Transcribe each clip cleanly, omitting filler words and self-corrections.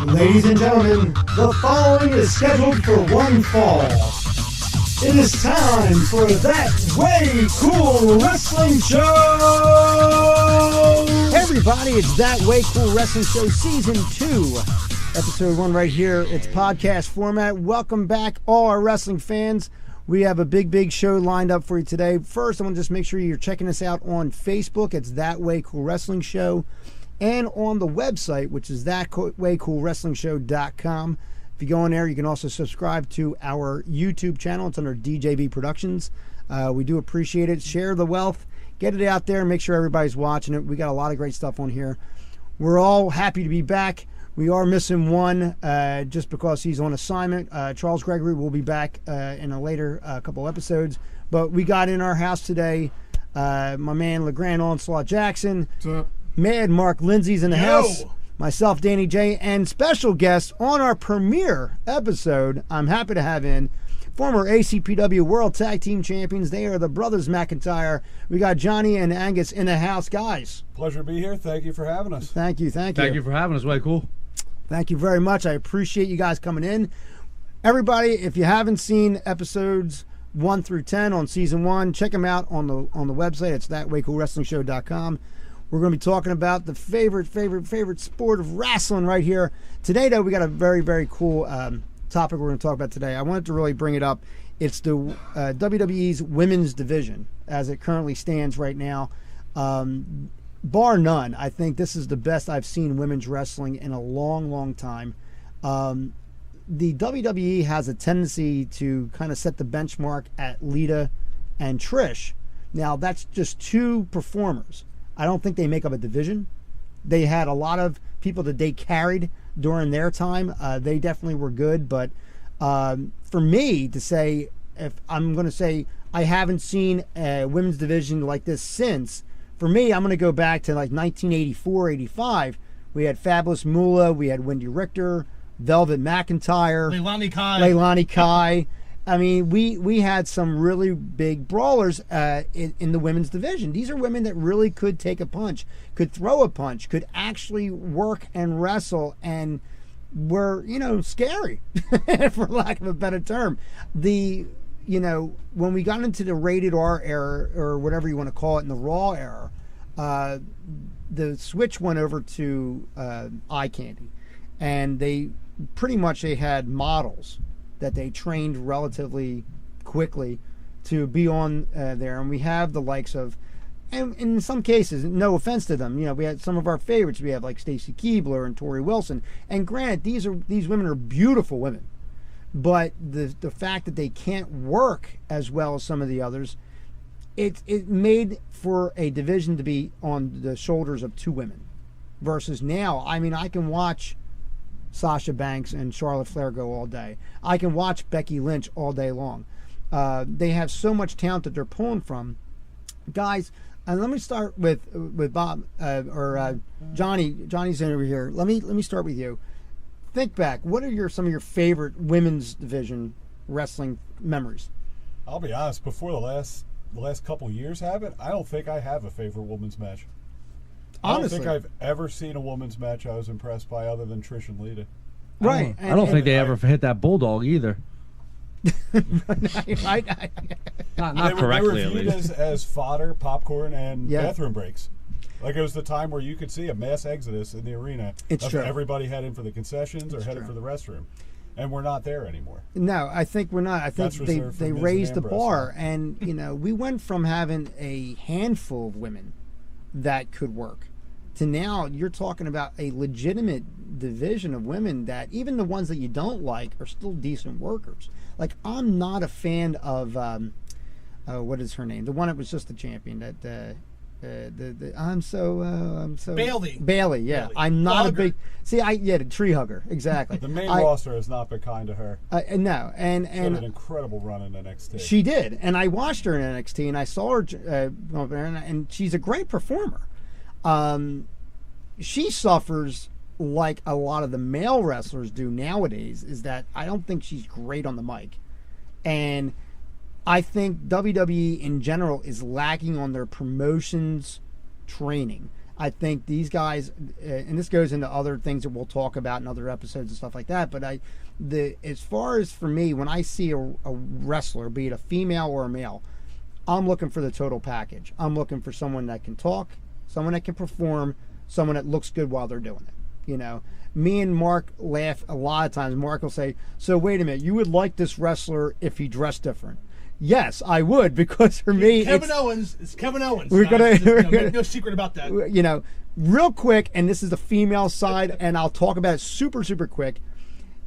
Ladies and gentlemen, the following is scheduled for one fall. It is time for That Way Cool Wrestling Show! Hey everybody, it's That Way Cool Wrestling Show Season 2. Episode 1 right here. It's podcast format. Welcome back, all our wrestling fans. We have a big show lined up for you today. First, I want to just make sure you're checking us out on Facebook. It's That Way Cool Wrestling Show. And on the website, which is thatwaycoolwrestlingshow.com. If you go in there, you can also subscribe to our YouTube channel. It's under DJB Productions. We do appreciate it. Share the wealth. Get it out there and make sure everybody's watching it. We got a lot of great stuff on here. We're all happy to be back. We are missing one just because he's on assignment. Charles Gregory will be back in a later couple episodes. But we got in our house today my man LeGrande Onslaught Jackson. What's up? Mad Mark Lindsay's in the house. Myself, Danny J, and special guest on our premiere episode, I'm happy to have in former ACPW World Tag-Team Champions. They are the Brothers Mackentyre. We got Johnny and Angus in the house, guys. Pleasure to be here. Thank you for having us. Thank you. Thank you for having us. Way cool. Thank you very much. I appreciate you guys coming in. Everybody, if you haven't seen episodes 1 through 10 on season 1, check them out on the website. It's thatwaycoolwrestlingshow.com. We're going to be talking about the favorite sport of wrestling right here. Today, though, we got a very cool topic we're going to talk about today. I wanted to really bring it up. It's the WWE's women's division as it currently stands right now. Bar none, I think this is the best I've seen women's wrestling in a long time. The WWE has a tendency to kind of set the benchmark at Lita and Trish. Now, that's just two performers. I don't think they make up a division. They had a lot of people that they carried during their time. They definitely were good. But for me to say, if I'm going to say I haven't seen a women's division like this since, for me, I'm going to go back to like 1984, 85. We had Fabulous Moolah. We had Wendy Richter, Velvet McIntyre, Leilani Kai. I mean, we had some really big brawlers in the women's division. These are women that really could take a punch, could throw a punch, could actually work and wrestle, and were, scary, for lack of a better term. When we got into the rated R era, or whatever you want to call it, in the Raw era, the switch went over to eye candy, and they had models that they trained relatively quickly to be on there. And we have the likes of, and in some cases, no offense to them, we had some of our favorites. We have like Stacy Keibler and Tori Wilson. And granted, these women are beautiful women. But the fact that they can't work as well as some of the others, it made for a division to be on the shoulders of two women. Versus now, I mean, I can watch Sasha Banks and Charlotte Flair go all day. I can watch Becky Lynch all day long. They have so much talent that they're pulling from. Guys, and let me start with Bob or Johnny. Johnny's in over here. Let me start with you. Think back. What are some of your favorite women's division wrestling memories? I'll be honest. Before the last couple years happened, I don't think I have a favorite women's match. Honestly. I don't think I've ever seen a women's match I was impressed by other than Trish and Lita. Right. I don't think they ever hit that bulldog either. They Not correctly, were at least. as fodder, popcorn, and Yeah. bathroom breaks. Like it was the time where you could see a mass exodus in the arena. It's true. Everybody heading for the concessions or headed for the restroom. And we're not there anymore. No, I think we're not. I think they raised the bar. And, we went from having a handful of women that could work to now you're talking about a legitimate division of women that even the ones that you don't like are still decent workers. Like, I'm not a fan of what is her name, the one that was just the champion, that I'm so Bailey. Yeah, Bailey. I'm not a big the tree hugger, exactly. The main roster has not been kind to her. No, and she had an incredible run in NXT. She did, and I watched her in NXT, and I saw her, and she's a great performer. She suffers like a lot of the male wrestlers do nowadays, is that I don't think she's great on the mic. And I think WWE in general is lacking on their promotions training. I think these guys, and this goes into other things that we'll talk about in other episodes and stuff like that. But as far as for me, when I see a wrestler, be it a female or a male, I'm looking for the total package. I'm looking for someone that can talk, someone that can perform, someone that looks good while they're doing it. You know, me and Mark laugh a lot of times. Mark will say, "So wait a minute, you would like this wrestler if he dressed different?" Yes, I would, because for me, Kevin Owens. It's Kevin Owens. We're gonna make no secret about that. You know, real quick, and this is the female side, and I'll talk about it super, super quick.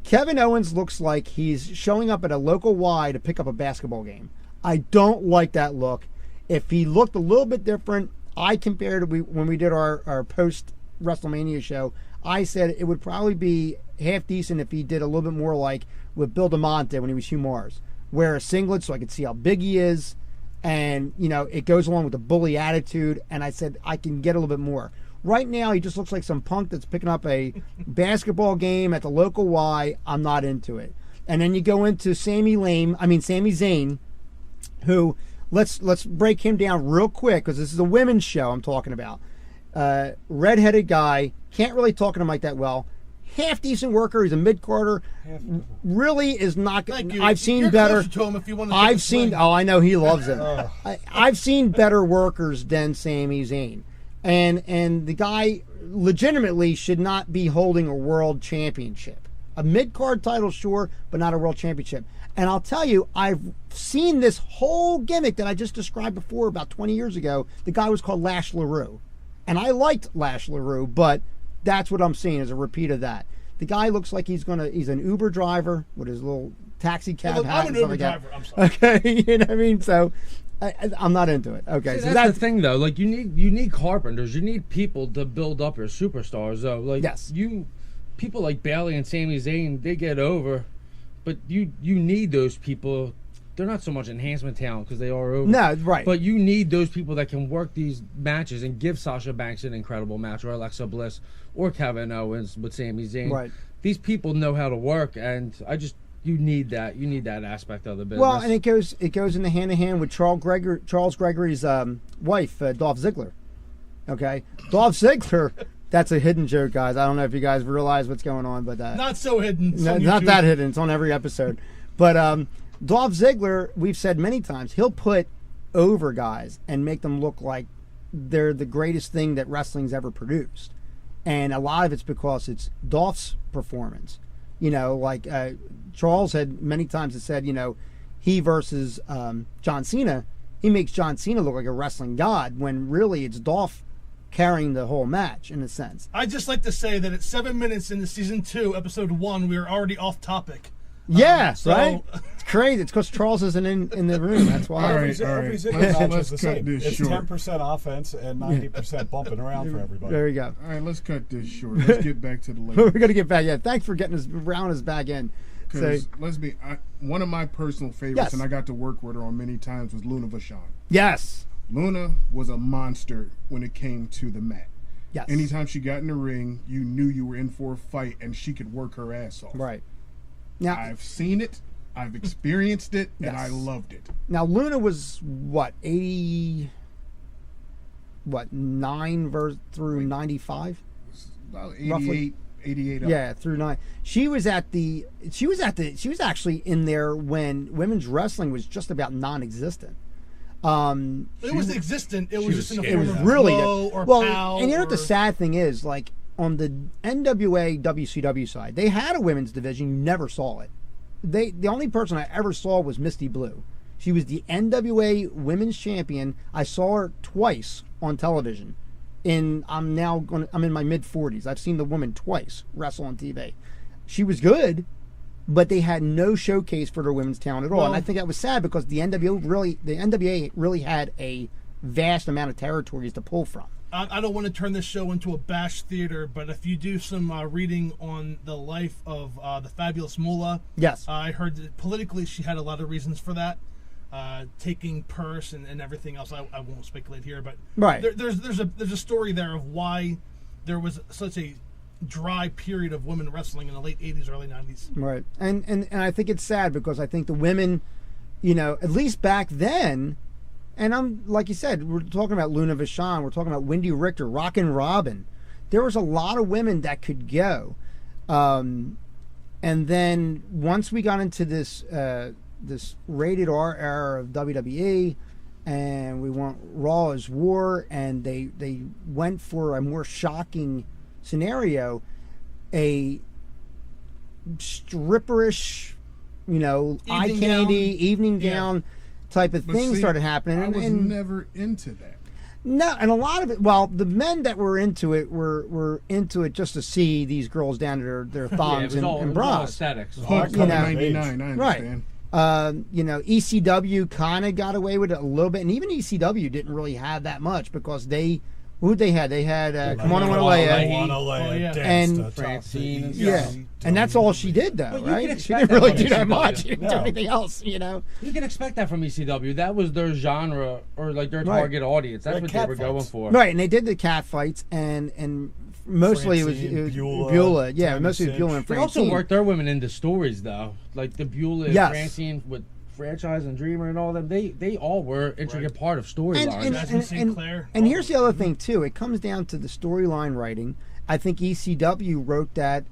Kevin Owens looks like he's showing up at a local Y to pick up a basketball game. I don't like that look. If he looked a little bit different, I compared when we did our post WrestleMania show. I said it would probably be half decent if he did a little bit more like with Bill DeMonte when he was Hugh Morris. Wear a singlet so I could see how big he is, and you know it goes along with the bully attitude. And I said I can get a little bit more. Right now he just looks like some punk that's picking up a basketball game at the local Y. I'm not into it. And then you go into Sami Zayn, who let's break him down real quick because this is a women's show I'm talking about. Redheaded guy, can't really talk to him like that well. Half decent worker. He's a mid-carder. Really is not. Thank you. I've seen You're better. closer to him if you want to I've seen. Oh, I know he loves him. Oh. I've seen better workers than Sami Zayn, and the guy legitimately should not be holding a world championship. A mid-card title, sure, but not a world championship. And I'll tell you, I've seen this whole gimmick that I just described before about 20 years ago. The guy was called Lash LaRue, and I liked Lash LaRue, but that's what I'm seeing is a repeat of that. The guy looks like he's an Uber driver with his little taxi cab hat. I'm an and stuff Uber like that. driver. I'm sorry. Okay, you know what I mean? So I'm not into it. Okay, See, so that's the thing, though. Like, you need carpenters. You need people to build up your superstars, though. Like, yes. People like Bayley and Sami Zayn, they get over, but you need those people. They're not so much enhancement talent because they are over. No, right. But you need those people that can work these matches and give Sasha Banks an incredible match, or Alexa Bliss, or Kevin Owens with Sami Zayn. Right. These people know how to work, and you need that. You need that aspect of the business. Well, and it goes in the hand in hand with Charles Gregory's wife, Dolph Ziggler. Okay, Dolph Ziggler. That's a hidden joke, guys. I don't know if you guys realize what's going on, but Not so hidden. It's on not YouTube. that hidden. It's on every episode. But Dolph Ziggler, we've said many times, he'll put over guys and make them look like they're the greatest thing that wrestling's ever produced. And a lot of it's because it's Dolph's performance. You know, like Charles had many times said, you know, he versus John Cena, he makes John Cena look like a wrestling god when really it's Dolph carrying the whole match in a sense. I just like to say that at 7 minutes into season 2, episode 1, we are already off topic. Yeah, So- right? It's crazy. It's because Charles isn't in the room. That's why. Every all right. Ziggler match Let's is the cut same. this It's short. 10% offense and 90% bumping around for everybody. There you go. All right, let's cut this short. Let's get back to the We're ladies. going to get back. Yeah, thanks for getting us round us back in. So, Because one of my personal favorites, Yes. and I got to work with her on many times, was Luna Vachon. yes. Luna was a monster when it came to the mat. Yes. Anytime she got in the ring, you knew you were in for a fight, and she could work her ass off. Right. Now, I've seen it, I've experienced it, and I Yes. loved it. now Luna was what 9 through 95. About Roughly. 88 up. Yeah, through 9. She was actually in there when women's wrestling was just about non-existent. It was existent. It was just in the It form was of really Glow good. or Well, POW. and you know what the or- sad thing is, like on the NWA WCW side, they had a women's division. You never saw it. The only person I ever saw was Misty Blue. She was the NWA Women's Champion. I saw her twice on television. I'm in my mid-40s. I've seen the woman twice wrestle on TV. She was good, but they had no showcase for their women's talent at all. Well- And I think that was sad because the NWA really had a vast amount of territories to pull from. I don't want to turn this show into a bash theater, but if you do some reading on the life of the fabulous Moolah, Yes. I heard that politically she had a lot of reasons for that, taking purse and everything else. I won't speculate here, but Right. there's a story there of why there was such a dry period of women wrestling in the late 80s, early 90s. Right. And I think it's sad because I think the women, you know, at least back then, And I'm like you said, we're talking about Luna Vachon, we're talking about Wendy Richter, Rockin' Robin. There was a lot of women that could go. And then once we got into this this rated R era of WWE, and we went Raw is War, and they went for a more shocking scenario, a stripperish, eye candy, evening gown type of thing started happening. I was and never into that. No, and a lot of it. Well, the men that were into it were into it just to see these girls down to their thongs it was and all bras. aesthetics. Hardcore You know, 99, I Right. understand. ECW kind of got away with it a little bit, and even ECW didn't really have that much because who'd they had? They had Come On, I Wanna Lay Ya. And Francine, and that's all she did though, But you right? can She expect didn't really that do from that ECW. much. She didn't do No. anything else, You can expect that from ECW. That was their genre or like their Right. target audience. That's Like what they cat were going fights. for. Right, and they did the cat fights, and mostly it was Francine, Beulah. Yeah, Tammy mostly it was Beulah and Cinch. They Francine. also worked their women into stories though, like the Beulah and Yes. Francine with Franchise and Dreamer and all them. They all were intricate part of storylines. Jasmine St. Clair. And here's the other thing too. It comes down to the storyline writing. I think ECW wrote that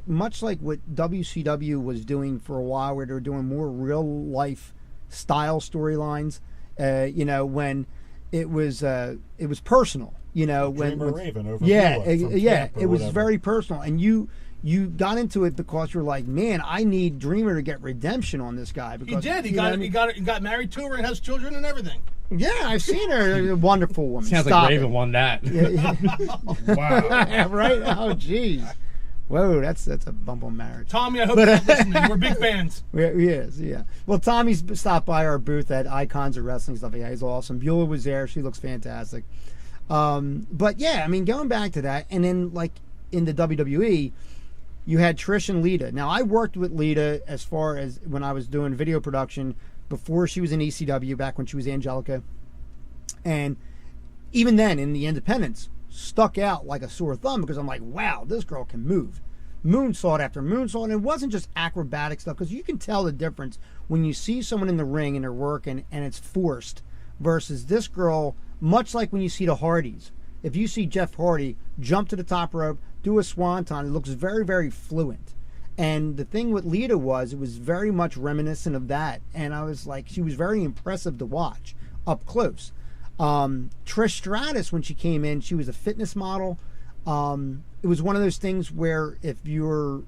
much like what WCW was doing for a while, where they were doing more real life style storylines. When it was personal. When Dreamer Raven over yeah, Beulah from yeah, Camp or it was whatever. very very personal, and you got into it because you're like, man, I need Dreamer to get redemption on this guy. He Because did. He you know got what I mean? he got married to her and has children and everything. Yeah, I've seen her. A wonderful woman. Sounds Stop like Raven it. won that. Wow. Right? Oh, jeez. Whoa, that's a bumble marriage. Tommy, I hope you're not listening. We're big fans. Yes, yeah. Well, Tommy's stopped by our booth at Icons of Wrestling stuff. Yeah, he's awesome. Beulah was there. She looks fantastic. But yeah, I mean, going back to that, and then like in the WWE, you had Trish and Lita. Now, I worked with Lita as far as when I was doing video production before she was in ECW, back when she was Angelica. And even then, in the independents, stuck out like a sore thumb because I'm like, wow, this girl can move. Moonsault after moonsault. And it wasn't just acrobatic stuff, because you can tell the difference when you see someone in the ring and they're working and it's forced versus this girl, much like when you see the Hardys. If you see Jeff Hardy jump to the top rope, do a swanton, it looks very, very fluent. And the thing with Lita was, it was very much reminiscent of that. And I was like, she was very impressive to watch up close. Trish Stratus, when she came in, she was a fitness model. It was one of those things where if you're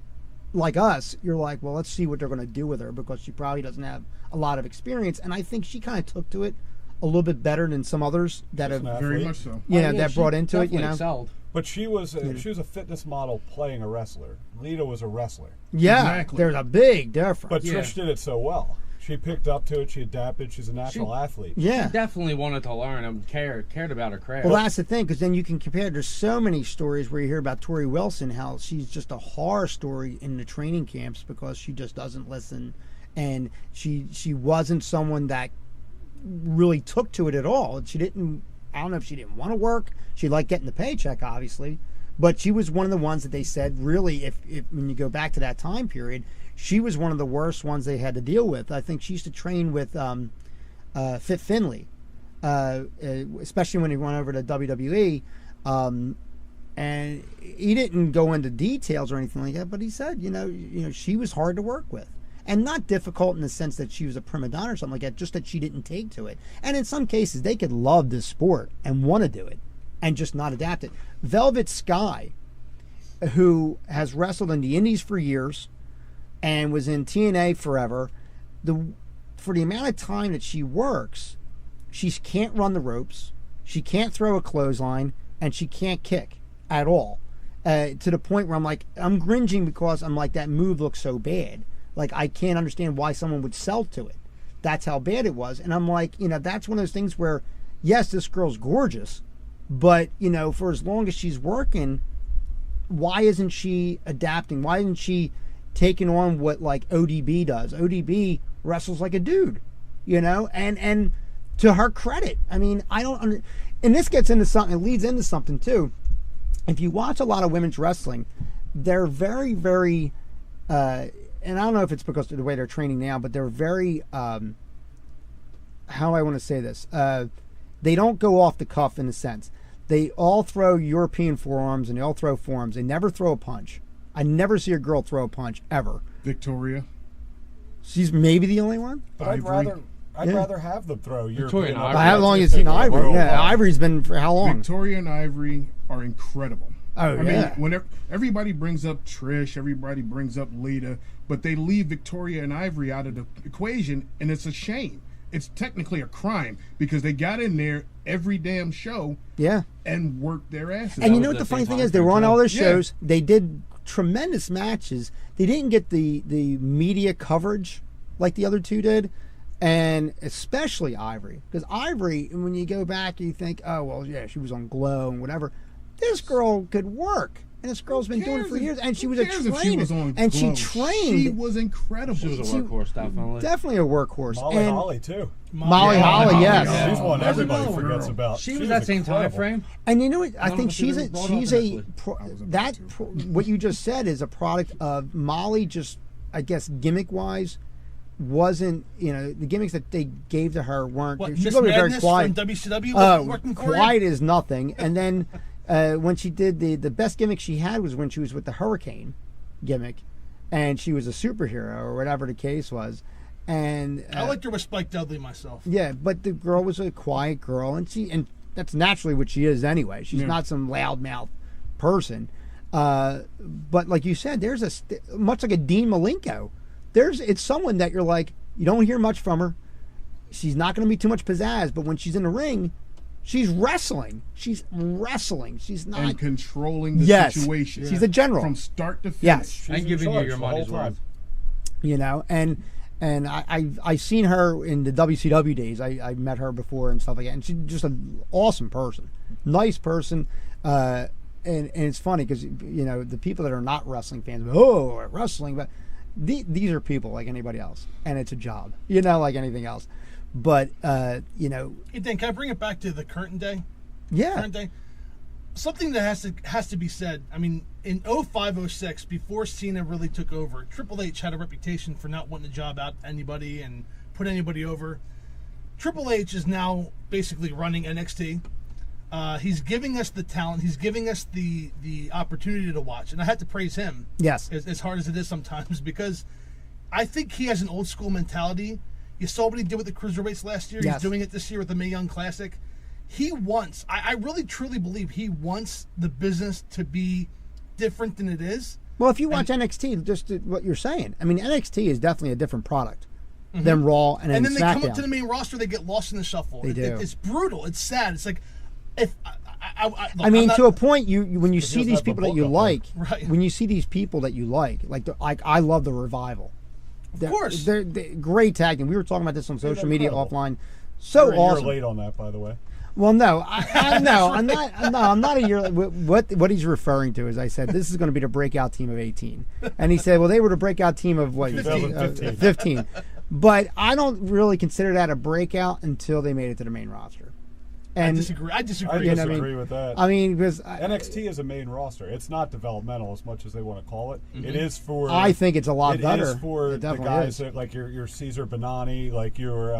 like us, you're like, well, let's see what they're going to do with her, because she probably doesn't have a lot of experience. And I think she kind of took to it a little bit better than some others that have, an Very athlete. much so. that she brought into it, definitely excelled. But she was a fitness model playing a wrestler. Lita was a wrestler. Yeah, Exactly. there's a big difference. But Yeah. Trish did it so well. She picked up to it. She adapted. She's a natural athlete. yeah. She definitely wanted to learn and cared about her craft. Well, that's the thing, because then you can compare. There's so many stories where you hear about Tori Wilson, how she's just a horror story in the training camps because she just doesn't listen, and she wasn't someone that really took to it at all. She didn't. I don't know if she didn't want to work. She liked getting the paycheck, obviously, but she was one of the ones that they said really, if when you go back to that time period, she was one of the worst ones they had to deal with. I think she used to train with Fit Finley, especially when he went over to WWE. And he didn't go into details or anything like that, but he said, she was hard to work with. And not difficult in the sense that she was a prima donna or something like that, just that she didn't take to it. And in some cases, they could love this sport and want to do it and just not adapt it. Velvet Sky, who has wrestled in the Indies for years and was in TNA forever, for the amount of time that she works, she can't run the ropes, she can't throw a clothesline, and she can't kick at all. To the point where I'm cringing because I'm like, that move looks so bad. Like, I can't understand why someone would sell to it. That's how bad it was. And I'm like, that's one of those things where, yes, this girl's gorgeous, but, for as long as she's working, why isn't she adapting? Why isn't she taking on what, like, ODB does? ODB wrestles like a dude, and to her credit, I mean, and this gets into something, it leads into something, too. If you watch a lot of women's wrestling, they're very, very, and I don't know if it's because of the way they're training now, but they're very how do I want to say this? They don't go off the cuff in a sense. They all throw European forearms and they all throw forearms. They never throw a punch. I never see a girl throw a punch ever. Victoria. She's maybe the only one. But Ivory. I'd rather have them throw European. Ivory. But how long have you seen Ivory? Yeah, Ivory's been for how long? Victoria and Ivory are incredible. Oh, I yeah. mean, whenever everybody brings up Trish, everybody brings up Lita, but they leave Victoria and Ivory out of the equation, and it's a shame. It's technically a crime because they got in there every damn show Yeah. and worked their asses And you off. know what the the funny same thing is? They time were on too. all their Yeah. shows. They did tremendous matches. They didn't get the media coverage like the other two did, and especially Ivory. Because Ivory, when you go back, you think, oh, well, yeah, she was on Glow and whatever. This girl could work. And this girl's been doing it for years. And she was a Who cares if she trainer. was on And Glow? she trained. She was incredible. She was a She- workhorse, definitely. Definitely a workhorse. Molly and Holly too. Molly Yeah, Holly, Molly yes. Holly. She's one Never everybody know. forgets about. She was that same time incredible. frame. And you know what? I None think of us she's even a brought she's up a initially. pro, I was about that to. pro, what you just said is a product of Molly. Just I guess gimmick wise, wasn't the gimmicks that they gave to her weren't. What, She's Miss going to be very Madness quiet. from WCW wasn't working for you? Quiet is nothing. And then when she did the best gimmick she had was when she was with the Hurricane gimmick, and she was a superhero or whatever the case was. And I liked her with Spike Dudley myself. yeah, but the girl was a quiet girl, and that's naturally what she is anyway. She's Yeah. not some loudmouth person. But like you said, there's much like a Dean Malenko. It's someone that you're like, you don't hear much from her. She's not going to be too much pizzazz, but when she's in the ring, she's wrestling. She's wrestling. She's not. and controlling the Yes. situation. She's a general. From start to finish. Yes. She's I'm in giving you charge your the whole money's time. worth. And I seen her in the WCW days. I met her before and stuff like that, and she's just an awesome person, nice person. And it's funny because the people that are not wrestling fans, wrestling, but these are people like anybody else, and it's a job, like anything else. But Hey, Dan, can I bring it back to the current day? yeah, Current day? Something that has to be said. I mean, in 05-06, before Cena really took over, Triple H had a reputation for not wanting to job out anybody and put anybody over. Triple H is now basically running NXT. He's giving us the talent. He's giving us the opportunity to watch. And I have to praise him. yes, As hard as it is sometimes, because I think he has an old school mentality. You saw what he did with the cruiserweights last year. Yes. He's doing it this year with the Mae Young Classic. He wants, I really truly believe he wants the business to be different than it is. Well, if you watch NXT, just what you're saying, I mean, NXT is definitely a different product than Raw and And then they SmackDown. come up to the main roster, they get lost in the shuffle. They do. It's brutal. It's sad. It's like, if look, I mean, I'm not- to a point, you when you see doesn't these have the people that book you up like, Right. when you see these people that you like I love the Revival. Of course. they're great tag team. We were talking about this on social they're media incredible. offline. So You're awesome. late on that, by the way. Well, no, no, I'm not. No, I'm not a year. What he's referring to is I said this is going to be the breakout team of 18, and he said, well, they were the breakout team of what 15. 15. But I don't really consider that a breakout until they made it to the main roster. I And disagree. I I disagree. You know what I disagree mean? with that. I mean, because NXT is a main roster. It's not developmental as much as they want to call it. It is for. I think it's a lot It better. is for It the definitely guys is. that, like your Caesar Bonani, like your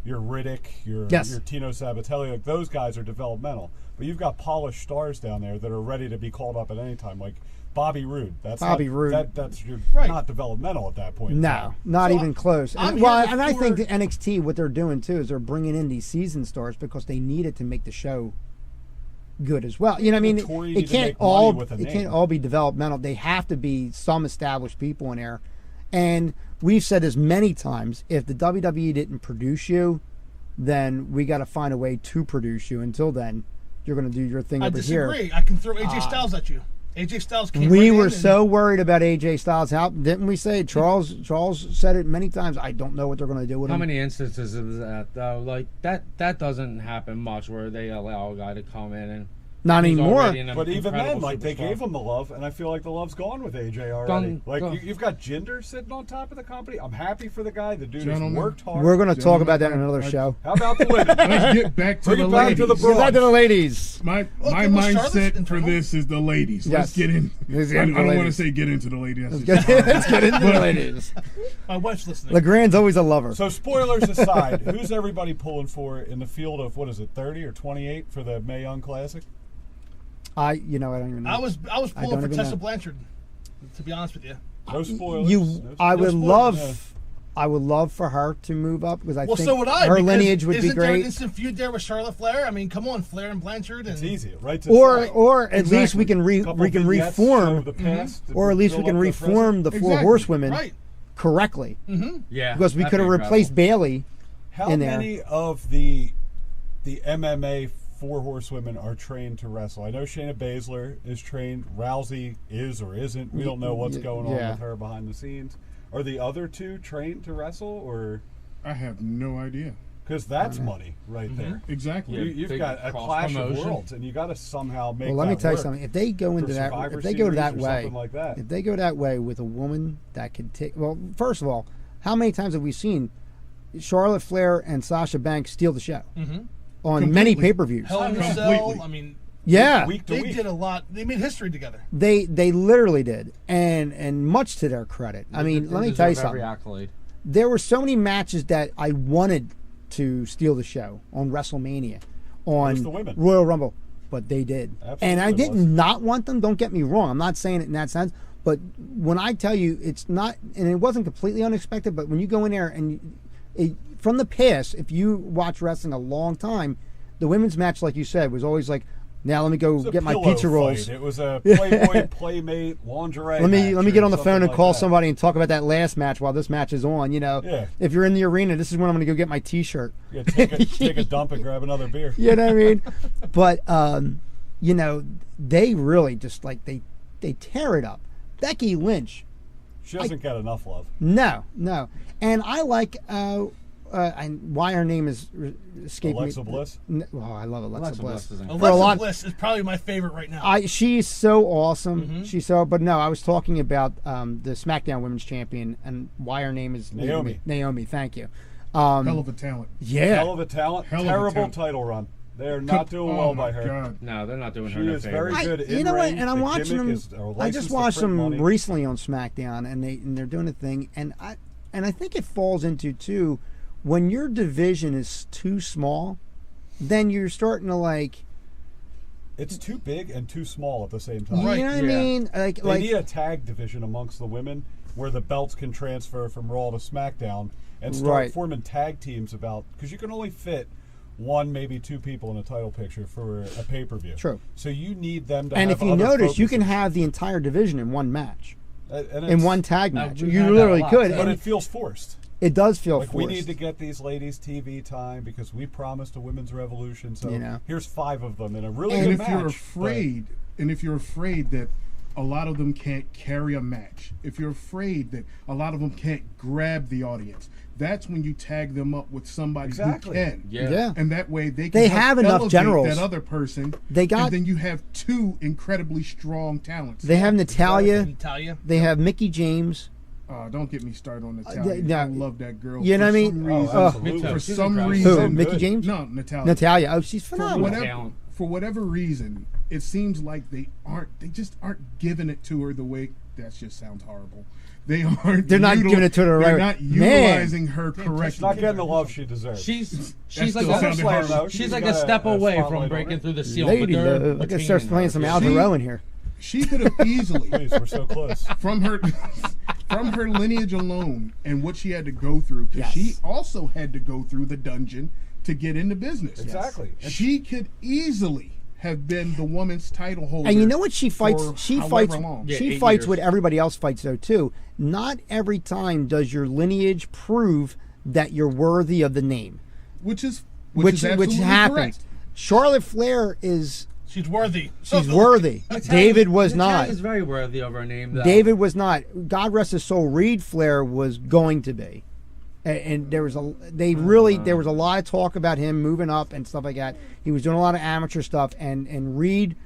Riddick, your Yes. Tino Sabatelli. Like those guys are developmental. But you've got polished stars down there that are ready to be called up at any time. Like Bobby Roode. That's Bobby not, Roode. That's you're Right. not developmental at that point. in No, time. not So, even close. I'm And, well, here and I before- think the NXT, what they're doing too, is they're bringing in these season stars because they need it to make the show good as well. You know what I mean? Tory It need to can't make money all with a it name. can't all be developmental. They have to be some established people in there. And we've said this many times: if the WWE didn't produce you, then we got to find a way to produce you. Until then, you're going to do your thing I over disagree. here. I can throw AJ Styles at you. AJ Styles came We right were in and- so worried about AJ Styles. How didn't we say? Charles said it many times. I don't know what they're going to do with How him. many instances is that though? Like that doesn't happen much where they allow a guy to come in and Not He's anymore. already an But even then, incredible like they superstar. gave him the love, and I feel like the love's gone with AJ already. Gone. You've got Jinder sitting on top of the company. I'm happy for the guy. The dude Gentlemen, has worked hard. We're going to talk about that in another show. How about the women? Let's get back to Bring the it back ladies. to the Go back to the ladies. My Well, my okay, well, Charlotte's mindset for internal. this is the ladies. Yes. Let's get in. Let's I get into the don't want to ladies. say get into the ladies. Let's get into the ladies. My wife's listening. LeGrande's always a lover. So spoilers aside, who's everybody pulling for in the field of what is it, 30 or 28 for the Mae Young Classic? I don't even know. I was don't pulling for even Tessa know. Blanchard, to be honest with you. No spoilers. I No would spoilers. love, I would love for her to move up because I Well, think so would I. her because lineage would be isn't there an great. instant feud there with Charlotte Flair? I mean, come on, Flair and Blanchard, and It's easy, right? To Or say. or at least we Exactly. can Couple we can vignettes show reform, the past to or at least we build can up the reform the present. four Exactly. horsewomen right. correctly Yeah, because we that'd could have be replaced incredible. Bailey. How in there. many of the MMA four horsewomen are trained to wrestle? I know Shayna Baszler is trained. Rousey is or isn't. We don't know what's going on Yeah. with her behind the scenes. Are the other two trained to wrestle, or I have no idea. because that's money right there? Exactly. Yeah. You've big got a cross clash of promotion. worlds, and you got to somehow make. Well, let me that tell you work something. If they go into for that, Survivor if they go Series that or way, something like that. if they go that way with a woman that could take, well, first of all, how many times have we seen Charlotte Flair and Sasha Banks steal the show on many Completely. pay-per-views? Hell in a Completely. Cell. I mean, Yeah, week to they week. did a lot. They made history together. they literally did, and much to their credit. I mean, They let me tell you deserve every something. accolade. There were so many matches that I wanted to steal the show on WrestleMania, on the women. Royal Rumble, but they did. And I Absolutely did was. not want them. Don't get me wrong. I'm not saying it in that sense. But when I tell you it's not, and it wasn't completely unexpected, but when you go in there and from the past, if you watch wrestling a long time, the women's match, like you said, was always like, now let me go It was a get my pillow pizza fight. rolls. It was a Playboy Playmate lingerie. Let me match get or on the phone and something call like that. somebody and talk about that last match while this match is on. Yeah. If you're in the arena, this is when I'm going to go get my T-shirt. Yeah, take a dump and grab another beer. You know what I mean? But they really just like they tear it up. Becky Lynch, She doesn't get enough love. no, and I like and why her name is escaping me. Alexa Bliss? Oh, I love Alexa Bliss. is For a Alexa lot- Bliss is probably my favorite right now. She's so awesome. She's so. But no, I was talking about the SmackDown Women's Champion and why her name is Naomi. Naomi, thank you. Hell of a talent. Yeah, Hell of a talent. Hell of a Terrible talent. title run. They are not doing well by her. God. No, they're not doing her She no is favor. very good. You know what? in-ring. And I'm The watching gimmick them. is- or I license just to watched print them money. recently on SmackDown, and they're doing a thing, and I think it falls into too when your division is too small, then you're starting to like. It's too big and too small at the same You time. know what I yeah. mean? They Like need a tag division amongst the women where the belts can transfer from Raw to SmackDown and start Right. forming tag teams because you can only fit one, maybe two people in a title picture for a pay-per-view. True. So you need them to and have if you other notice, you can focuses. have the entire division in one match, And in it's- one tag Now, match. we've You had that literally a lot, could, But and it feels forced. it does feel Like forced. we need to get these ladies TV time because we promised a women's revolution. So You know. here's 5 of them in a really And good if match. you're but- afraid that a lot of them can't carry a match, if you're afraid that a lot of them can't grab the audience, that's when you tag them up with somebody Exactly. who can. Yeah. And that way they can They help have enough elevate generals. that other person. They got- and then you have 2 incredibly strong talents. They have Natalia. Natalia. They have Mickey James. Don't get me started on Natalia. no, I love that girl. you know For what I some mean? reason- Oh, absolutely. Me too. For She's some incredible. reason, Who? Mickey good. James? No, Natalia. Natalia. Oh, she's For phenomenal. whatever, talent. for whatever reason, it seems like they just aren't giving it to her the way. That just sounds horrible. They aren't. They're not giving it to her They're right- not Man. utilizing her She's correctly. not getting the love she deserves. She's That like still sounded a, harsh. she's like got a step away from spotlight on breaking her. through the ceiling. Lady but they're love. Look at starts retaining playing her. some Yeah. Al Jarreau in here. She could have easily, Please, we're so close. from her lineage alone and what she had to go through, because Yes. she also had to go through the dungeon to get into business. Exactly. And She could easily have been the woman's title holder. And you know what she fights? for She however fights. long. Yeah, She 8 fights years. what everybody else fights though too. Not every time does your lineage prove that you're worthy of the name, which is which absolutely happens. correct. Charlotte Flair is She's worthy. she's worthy. David was not. Natalia's very worthy of her name. Though. David was not. God rest his soul. Reed Flair was going to be. And there was there was a lot of talk about him moving up and stuff like that. He was doing a lot of amateur stuff, and Reed,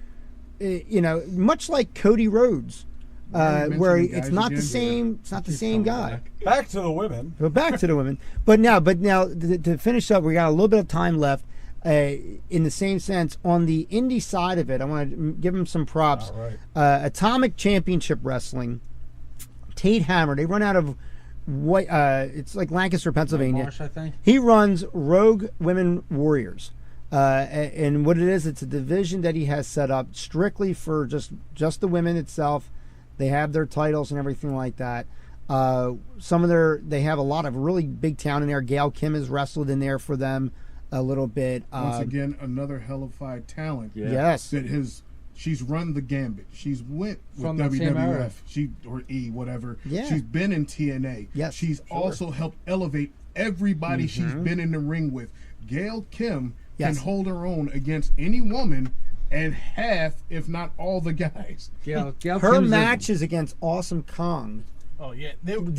much like Cody Rhodes, where it's not the same. It's not the same guy. Back to the women. But back to the women. But now to finish up, we got a little bit of time left. In the same sense, on the indie side of it, I want to give him some props. Atomic Championship Wrestling, Tate Hammer. They run out of it's like Lancaster, Pennsylvania. Marsh, I think. He runs Rogue Women Warriors, and what it is, it's a division that he has set up strictly for just the women itself. They have their titles and everything like that. They have a lot of really big talent in there. Gail Kim has wrestled in there for them a little bit. Once again, another hellified talent. Yeah. Yes, she's run the gambit. She's went with From the same era. WWF, whatever. Yeah. She's been in TNA. Yes, she's also helped elevate everybody she's been in the ring with. Gail Kim can hold her own against any woman and half, if not all, the guys. Gail her Kim's match is against Awesome Kong. Oh yeah,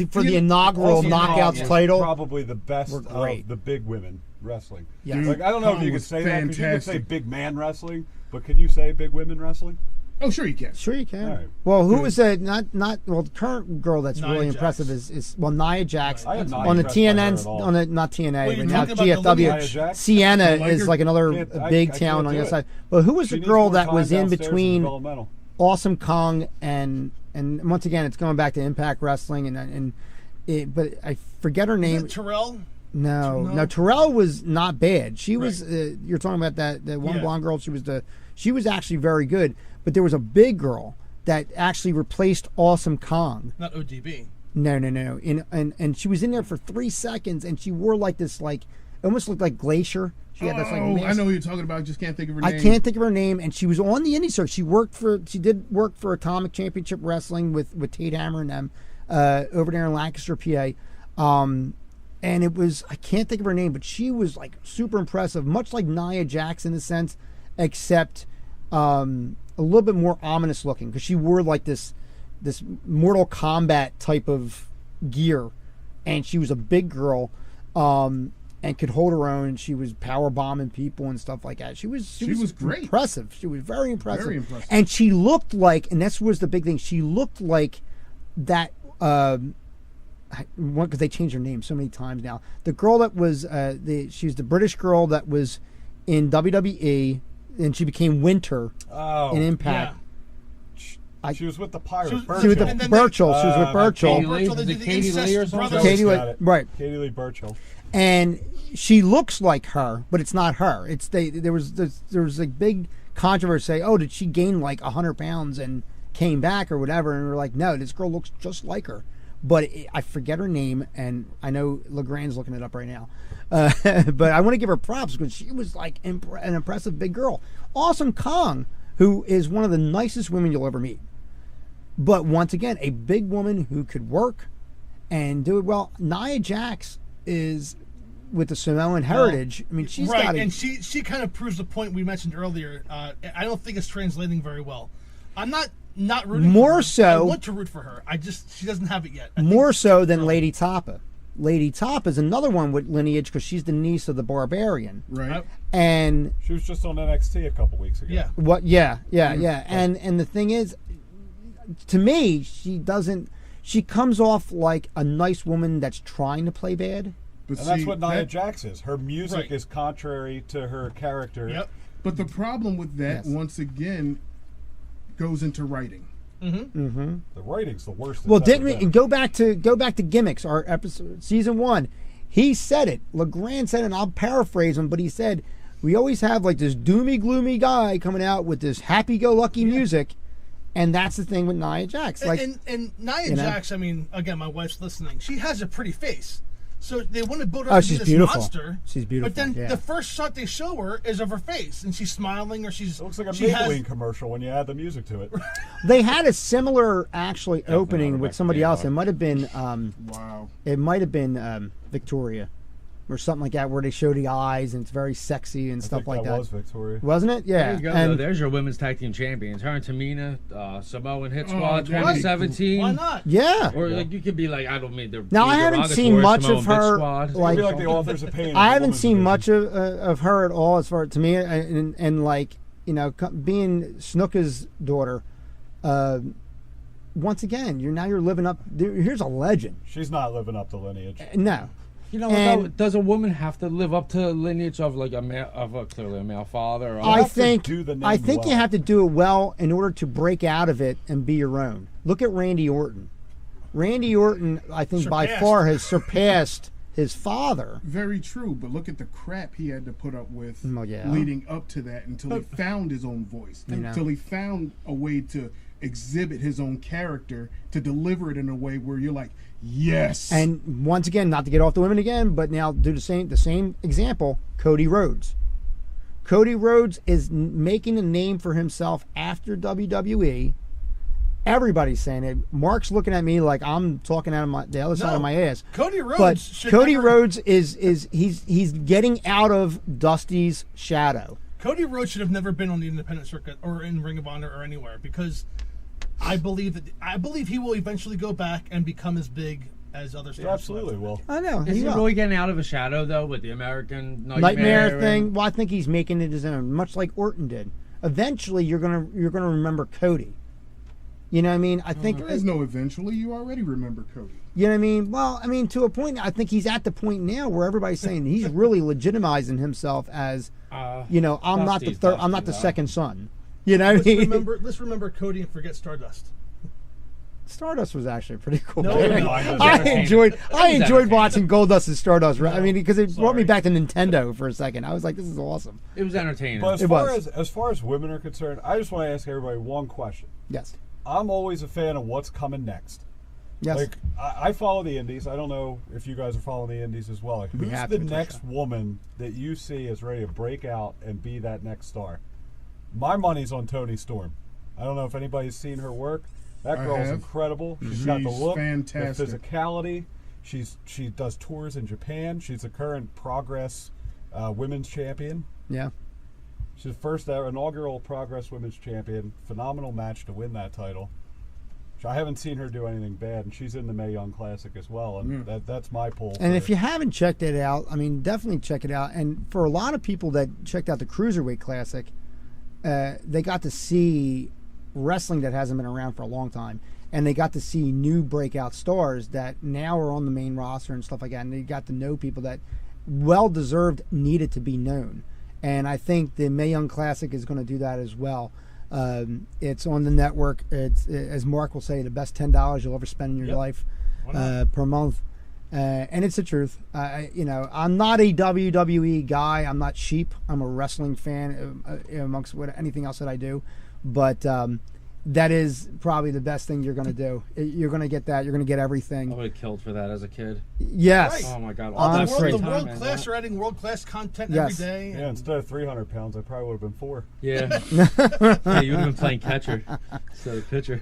For the inaugural Knockouts title. Probably the best of the big women wrestling. Yeah. Like, I don't know if you could say fantastic. that, because you could say big man wrestling, but can you say big women wrestling? Oh, sure you can. Sure you can. All right. Well, who is the current girl that's Nia really Jax. impressive is Nia Jax I have not on the impressed by her TNN at all. on the not TNA Well, but you're now talking about the Nia GFW. Jax? Sienna Like is her? like another I big can't talent on do the other it. side. But who was She the needs girl more that time was in downstairs and between developmental. Awesome Kong and once again it's going back to Impact Wrestling but I forget her name. Terrell. No, Terrell was not bad. She was. You're talking about that one blonde girl. She was actually very good. But there was a big girl that actually replaced Awesome Kong. Not ODB. No. And she was in there for 3 seconds, and she wore like this, like almost looked like Glacier. She had this like. I know who you're talking about. I just can't think of her name. I can't think of her name, and she was on the indie circuit. She did work for Atomic Championship Wrestling with Tate Hammer and them over there in Lancaster, PA. And it was, I can't think of her name, but she was like super impressive, much like Nia Jax in a sense, except a little bit more ominous looking, because she wore like this Mortal Kombat type of gear, and she was a big girl, and could hold her own. And she was power bombing people and stuff like that. She was great, impressive. She was very impressive. Very impressive. And she looked like, and that was the big thing. She looked like that. Because they changed her name so many times now. The girl that was she's the British girl that was in WWE, and she became Winter in Impact. Yeah. She was with the Pirates. She was with Burchill. She was with Burchill. Katie Lee or something? Katie Lee, right? Katie Lee Burchill. And she looks like her, but it's not her. There was a big controversy. Say, oh, did she gain like 100 pounds and came back or whatever? And we're like, no, this girl looks just like her. But I forget her name, and I know LeGrande's looking it up right now. But I want to give her props because she was like an impressive big girl. Awesome Kong, who is one of the nicest women you'll ever meet. But once again, a big woman who could work and do it well. Nia Jax is with the Samoan heritage. I mean, she's got it. And she kind of proves the point we mentioned earlier. I don't think it's translating very well. I'm not rooting more for her. so. I want to root for her. She doesn't have it yet. More so than Lady Tapa. Lady Tapa is another one with lineage because she's the niece of the Barbarian. Right. And she was just on NXT a couple weeks ago. Yeah. What? Yeah. And the thing is, to me, she comes off like a nice woman that's trying to play bad. But that's what Nia Jax is. Her music is contrary to her character. Yep. But the problem with that, once again, goes into writing. The writing's the worst. Well, didn't we go back to gimmicks? Our episode, season 1, he said it. LeGrande said it, and I'll paraphrase him, but he said we always have like this doomy, gloomy guy coming out with this happy-go-lucky music, and that's the thing with Nia Jax. Like, and Nia Jax, I mean, again, my wife's listening. She has a pretty face. So they want to build her up to be this monster. She's beautiful. But then the first shot they show her is of her face, and she's smiling, or she's. It looks like a Maybelline commercial when you add the music to it. They had a similar opening with somebody else. It might have been wow. It might have been Victoria. or something like that, where they show the eyes and it's very sexy and stuff like that. Was Victoria. Wasn't it? Yeah. There you go. And There's your women's tag team champions. Her and Tamina, Samoan Hit Squad, that'd be 2017. Why not? yeah. Or like you could be like, I don't mean to. Now, be I haven't seen derogatory, much Samoan of Bitch her, Squad. like- It'd be like the authors of pain. I haven't seen much of her at all, as far to me, and like, you know, being Snuka's daughter. Once again, you're living up. Here's a legend. She's not living up to lineage. No, You know, And- what, though, does a woman have to live up to lineage of like a male, clearly a male father? Or I have to think do the name I think you well. have to do it well in order to break out of it and be your own. Look at Randy Orton. Randy Orton, I think by Surpassed. far has surpassed his father. Very true, but look at the crap he had to put up with Well, yeah. leading up to that until he found his own voice, You know. until he found a way to exhibit his own character, to deliver it in a way where you're like, yes. And once again, not to get off the women again, but now do the same example. Cody Rhodes. Cody Rhodes is making a name for himself after WWE. Everybody's saying it. Mark's looking at me like I'm talking out of the other side of my ass. Cody Rhodes. But should Cody never- Rhodes is he's getting out of Dusty's shadow. Cody Rhodes should have never been on the independent circuit or in Ring of Honor or anywhere, because I believe he will eventually go back and become as big as other stars. He absolutely will. I know. is he will. really getting out of a shadow though with the American Nightmare thing? and- Well, I think he's making it his own, much like Orton did. Eventually, you're gonna remember Cody. You know what I mean? I think there is no eventually. You already remember Cody. You know what I mean? Well, I mean, to a point, I think he's at the point now where everybody's saying he's really legitimizing himself as, you know, I'm not the Dusty's third, I'm not Dusty, the though. second son. You know what I mean? Let's remember Cody and forget Stardust. Stardust was actually pretty cool. No, no, no, it was I entertaining. enjoyed It was entertaining. watching Goldust and Stardust. I mean, because it brought me sorry. back to Nintendo for a second. I was like, this is awesome. It was entertaining. But It was. as far as women are concerned, I just want to ask everybody one question. Yes. I'm always a fan of what's coming next. Yes. Like I follow the indies. I don't know if you guys are following the indies as well. Like, We who's have the to, for next sure. woman that you see is ready to break out and be that next star? My money's on Toni Storm. I don't know if anybody's seen her work. That I girl's have. incredible. She's got the She's look, fantastic. the physicality. She does tours in Japan. She's a current Progress women's champion. Yeah. She's the first ever inaugural Progress Women's Champion. Phenomenal match to win that title. I haven't seen her do anything bad, and she's in the Mae Young Classic as well, and that's my pull. And for if you haven't checked it out, I mean, definitely check it out. And for a lot of people that checked out the Cruiserweight Classic, they got to see wrestling that hasn't been around for a long time. And they got to see new breakout stars that now are on the main roster and stuff like that. And they got to know people that well-deserved needed to be known. And I think the Mae Young Classic is going to do that as well. It's on the network. It's, as Mark will say, the best $10 you'll ever spend in your Yep. life per month. And it's the truth. I'm not a WWE guy. I'm not sheep. I'm a wrestling fan amongst anything else that I do. But that is probably the best thing you're going to do. You're going to get that. You're going to get everything. I would have killed for that as a kid. Yes. Right. Oh my god! All the Honestly. world, the Time, world man. class are adding world class content Yes. every day. Yeah, instead of 300 pounds, I probably would have been 4. Yeah. Yeah, you would have been playing catcher instead of pitcher.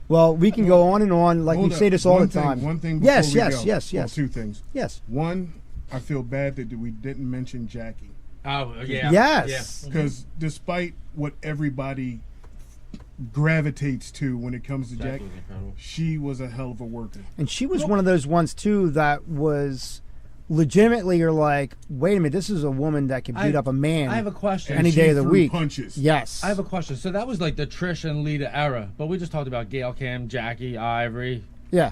Well, we can go on and on. Like Hold we up. say this all One the thing- time. One thing before Yes, we yes, go. yes, Well, yes. two things. Yes. One, I feel bad that we didn't mention Jackie. Oh yeah. Yes. Because despite what everybody gravitates to when it comes to Yeah. Jackie, was incredible. she was a hell of a worker. And she was one of those ones too that was legitimately, you're like, wait a minute, this is a woman that can beat up a man. I have a question. Any And day she of the threw week. punches. Yes. I have a question. So that was like the Trish and Lita era, but we just talked about Gail Kim, Jackie, Ivory. Yeah.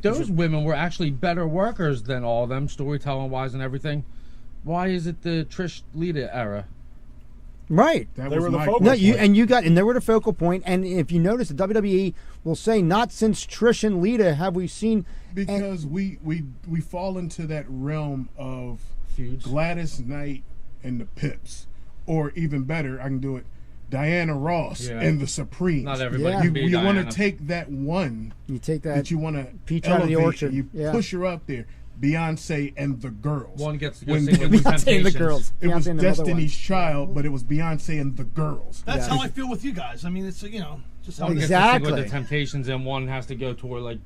Those women were actually better workers than all of them, storytelling wise and everything. Why is it the Trish Lita era? Right. That They was were the my focal No, question. and they were the focal point. And if you notice, the WWE will say, not since Trish and Lita have we seen. Because we fall into that realm of Feuds. Gladys Knight and the Pips, or even better, I can do it, Diana Ross Yeah. and the Supremes. Not everybody Yeah. can be You want Diana. to take that one You take that. that you want to peach out of the elevate, orchard. and you Yeah. push her up there. Beyonce and the girls. One gets to go When- sing with when- the Beyonce and the Temptations. girls. It was Beyonce and another one. Destiny's Child, but it was Beyonce and the girls. That's Yeah. how I feel with you guys. I mean, it's just how One it is. gets to sing Exactly. with the Temptations, and one has to go toward like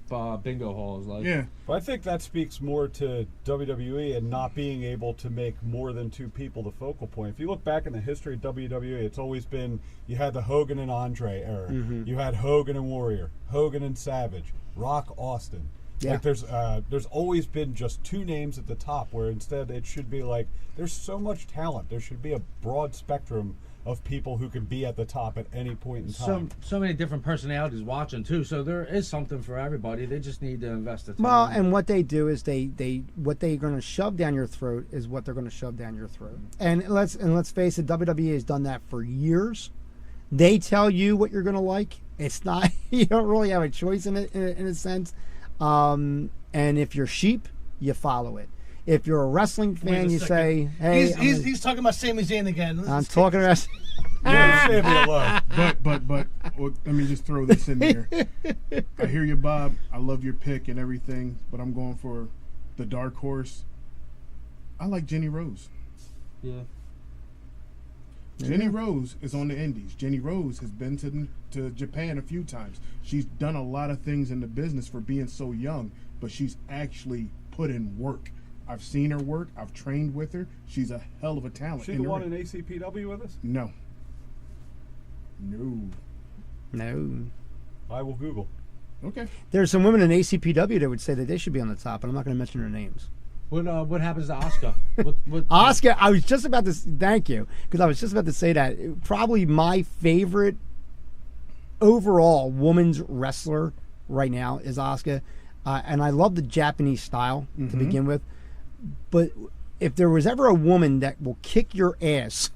bingo halls. Like, Yeah. But I think that speaks more to WWE and not being able to make more than two people the focal point. If you look back in the history of WWE, it's always been, you had the Hogan and Andre era. You had Hogan and Warrior, Hogan and Savage, Rock Austin. Yeah. Like there's always been just two names at the top, where instead it should be like, there's so much talent. There should be a broad spectrum of people who can be at the top at any point in time. so many different personalities watching too. So there is something for everybody. They just need to invest the time. Well, and what they do is they what they're going to shove down your throat is what they're going to shove down your throat. And let's face it, WWE has done that for years. They tell you what you're going to like. It's not, you don't really have a choice in it in a sense. And if you're sheep, you follow it. If you're a wrestling fan, you say, "Hey, he's talking about Sami Zayn again." I'm talking about." Yeah, leave me alone. But well, let me just throw this in there. I hear you, Bob. I love your pick and everything, but I'm going for the dark horse. I like Jenny Rose. Yeah. Jenny Rose is on the indies. Jenny Rose has been to Japan a few times. She's done a lot of things in the business for being so young, but she's actually put in work. I've seen her work. I've trained with her. She's a hell of a talent. She the one in ACPW with us? No. No. I will Google. Okay. There's some women in ACPW that would say that they should be on the top, and I'm not going to mention their names. What happens to Asuka? what Asuka, I was just about to thank you, because I was just about to say that probably my favorite overall women's wrestler right now is Asuka, and I love the Japanese style to begin with. But if there was ever a woman that will kick your ass,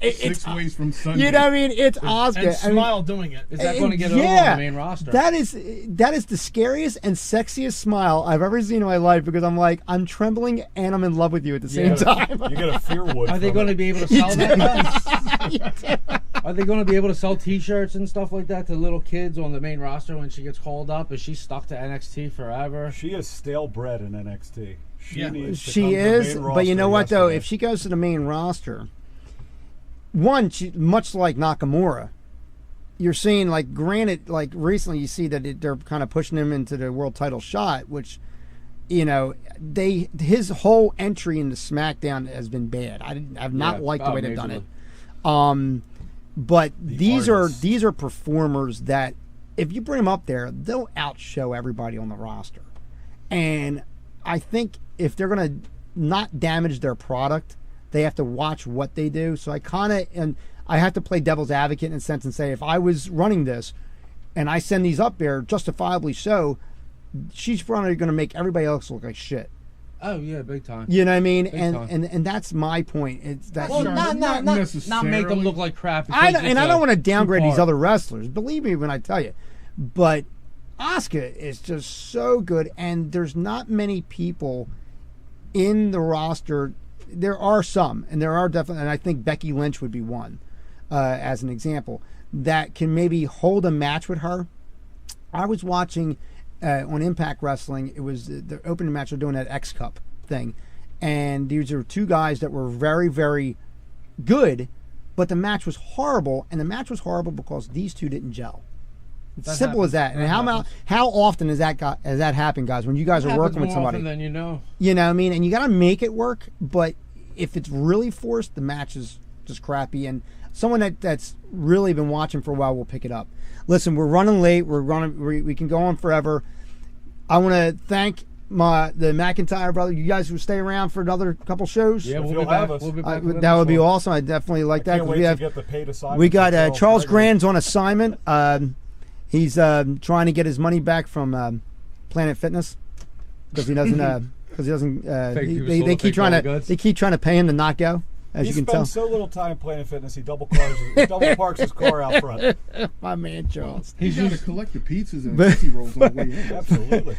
6 ways from Sunday. you know what I mean? It's Asuka. And smile doing it. is that going to get over on the main roster? That is the scariest and sexiest smile I've ever seen in my life, because I'm like, I'm trembling and I'm in love with you at the same time. You get a fear wood. Are they going to be able to sell that? Are they going to be able to sell T-shirts and stuff like that to little kids on the main roster when she gets called up? Is she stuck to NXT forever? She is stale bread in NXT. Needs to She come to the is, main but you know what though? yesterday. If she goes to the main roster, she much like Nakamura, you're seeing, like, granted, like recently you see that they're kind of pushing him into the world title shot, which, you know, his whole entry into SmackDown has been bad. I've not liked the way they've done it. But these are performers that if you bring them up there, they'll outshow everybody on the roster. And I think if they're going to not damage their product, they have to watch what they do. So I have to play devil's advocate in a sense and say, if I was running this and I send these up there, justifiably so, she's probably going to make everybody else look like shit. Oh yeah, big time. You know what I mean? Big And that's my point. It's that Well, not necessarily. make them look like crap. I don't want to downgrade these two-part. other wrestlers. Believe me when I tell you, but Asuka is just so good, and there's not many people in the roster. There are some, and there are definitely, and I think Becky Lynch would be one, as an example, that can maybe hold a match with her. I was watching on Impact Wrestling. It was the opening match. They're doing that X Cup thing, and these are two guys that were very, very good, but the match was horrible, and the match was horrible because these two didn't gel. It's simple as that. And how often has that happened, guys? When you guys are working with somebody, then you know what I mean, and you got to make it work. But if it's really forced, the match is just crappy. And someone that's really been watching for a while will pick it up. Listen, we're running late. We can go on forever. I want to thank the McIntyre brother. You guys will stay around for another couple shows. Yeah, If we'll you'll be back. have us. We'll be back. That would be awesome. I definitely like that. Can't 'cause wait we have to get the paid assignment. we got for Charles Gregory. Grand's on assignment. He's trying to get his money back from Planet Fitness because he doesn't. They keep trying to pay him to not go. As He you can spends tell, so little time playing Fitness, he double parks his car out front. my man Charles. He's going to collect the pizzas and Tootsie Rolls on the way in. Absolutely.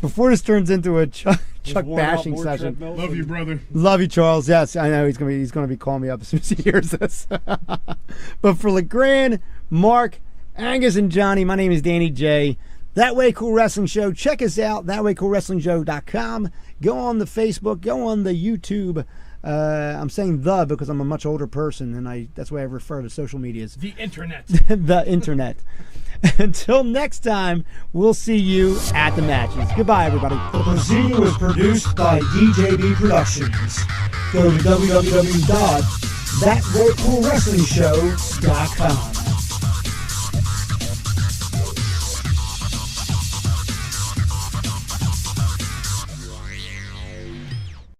Before this turns into a Chuck He's worn out bashing more session. treadmills Love than- you, brother. Love you, Charles. Yes, I know he's gonna be calling me up as soon as he hears this. But for LeGrande, Mark, Angus, and Johnny, my name is Danny J. That Way Cool Wrestling Show. Check us out, thatwaycoolwrestlingshow.com. Go on the Facebook. Go on the YouTube. I'm saying the because I'm a much older person, and that's why I refer to social medias. The internet. The internet. Until next time, we'll see you at the matches. Goodbye, everybody. The proceeding was produced by DJB Productions. Go to www.thatwaycoolwrestlingshow.com.